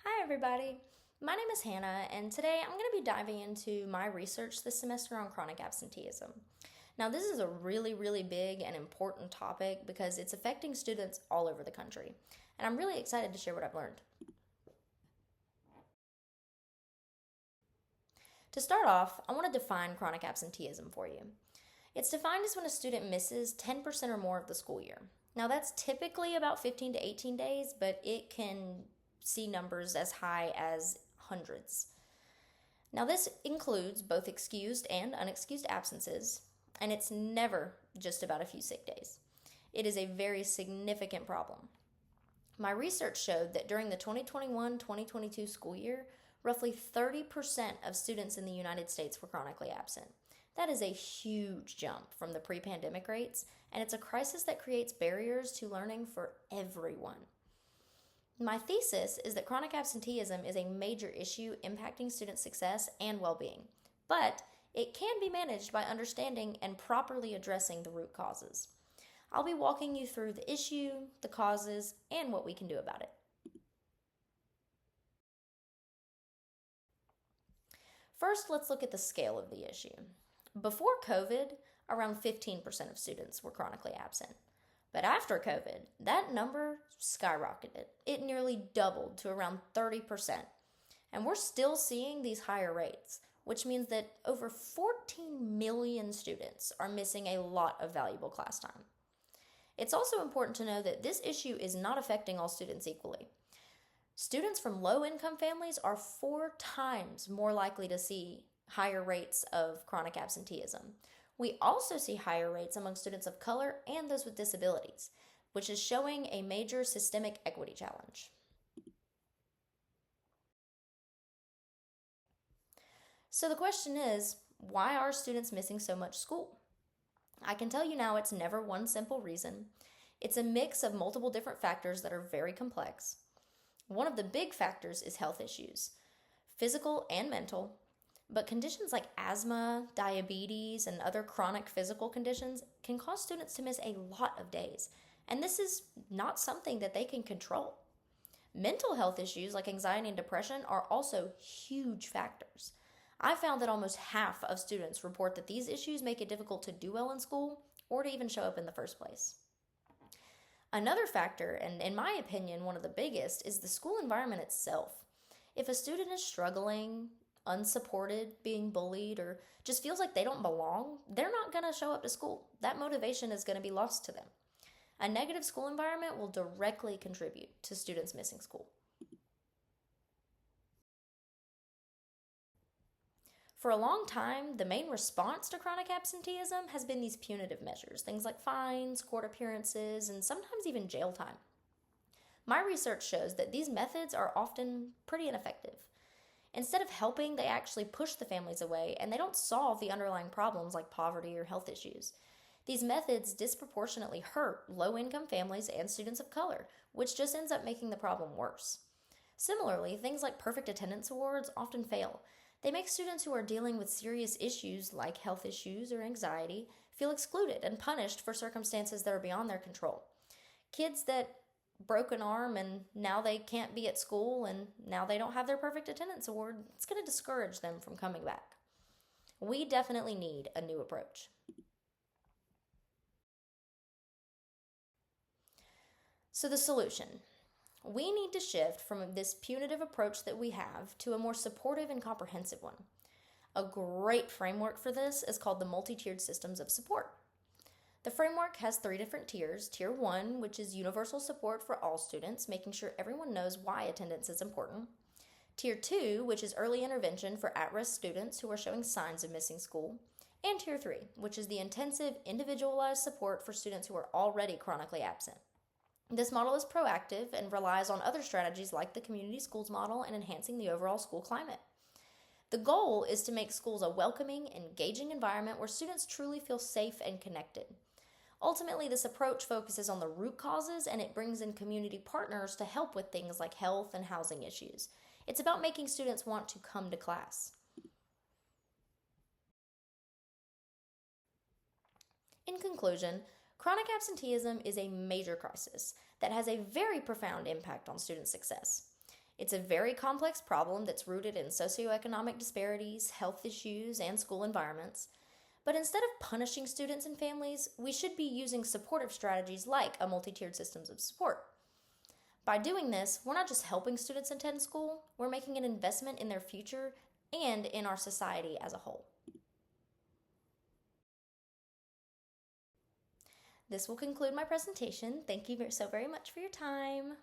Hi, everybody. My name is Hannah, and today I'm going to be diving into my research this semester on chronic absenteeism. Now, this is a really big and important topic because it's affecting students all over the country, and I'm really excited to share what I've learned. To start off, I want to define chronic absenteeism for you. It's defined as when a student misses 10% or more of the school year. Now, that's typically about 15 to 18 days, but it can see numbers as high as hundreds. Now, this includes both excused and unexcused absences, and it's never just about a few sick days. It is a very significant problem. My research showed that during the 2021-2022 school year, roughly 30% of students in the United States were chronically absent. That is a huge jump from the pre-pandemic rates, and it's a crisis that creates barriers to learning for everyone. My thesis is that chronic absenteeism is a major issue impacting student success and well-being, but it can be managed by understanding and properly addressing the root causes. I'll be walking you through the issue, the causes, and what we can do about it. First, let's look at the scale of the issue. Before COVID, around 15% of students were chronically absent. But after COVID, that number skyrocketed. It nearly doubled to around 30%. And we're still seeing these higher rates, which means that over 14 million students are missing a lot of valuable class time. It's also important to know that this issue is not affecting all students equally. Students from low-income families are 4 times more likely to see higher rates of chronic absenteeism. We also see higher rates among students of color and those with disabilities, which is showing a major systemic equity challenge. So the question is, why are students missing so much school? I can tell you now it's never one simple reason. It's a mix of multiple different factors that are very complex. One of the big factors is health issues, physical and mental, but conditions like asthma, diabetes, and other chronic physical conditions can cause students to miss a lot of days, and this is not something that they can control. Mental health issues like anxiety and depression are also huge factors. I found that almost half of students report that these issues make it difficult to do well in school or to even show up in the first place. Another factor, and in my opinion one of the biggest, is the school environment itself. If a student is struggling, unsupported, being bullied, or just feels like they don't belong, they're not going to show up to school. That motivation is going to be lost to them. A negative school environment will directly contribute to students missing school. For a long time, the main response to chronic absenteeism has been these punitive measures, things like fines, court appearances, and sometimes even jail time. My research shows that these methods are often pretty ineffective. Instead of helping, they actually push the families away, and they don't solve the underlying problems like poverty or health issues. These methods disproportionately hurt low-income families and students of color, which just ends up making the problem worse. Similarly, things like perfect attendance awards often fail. They make students who are dealing with serious issues like health issues or anxiety feel excluded and punished for circumstances that are beyond their control. Kids that broke an arm and now they can't be at school and now they don't have their perfect attendance award, it's going to discourage them from coming back. We definitely need a new approach. So the solution. We need to shift from this punitive approach that we have to a more supportive and comprehensive one. A great framework for this is called the multi-tiered systems of support. The framework has 3 different tiers. Tier 1, which is universal support for all students, making sure everyone knows why attendance is important. Tier 2, which is early intervention for at-risk students who are showing signs of missing school. And Tier 3, which is the intensive, individualized support for students who are already chronically absent. This model is proactive and relies on other strategies like the community schools model and enhancing the overall school climate. The goal is to make schools a welcoming, engaging environment where students truly feel safe and connected. Ultimately, this approach focuses on the root causes and it brings in community partners to help with things like health and housing issues. It's about making students want to come to class. In conclusion, chronic absenteeism is a major crisis that has a very profound impact on student success. It's a very complex problem that's rooted in socioeconomic disparities, health issues, and school environments. But instead of punishing students and families, we should be using supportive strategies like a multi-tiered systems of support. By doing this, we're not just helping students attend school, we're making an investment in their future and in our society as a whole. This will conclude my presentation. Thank you so very much for your time.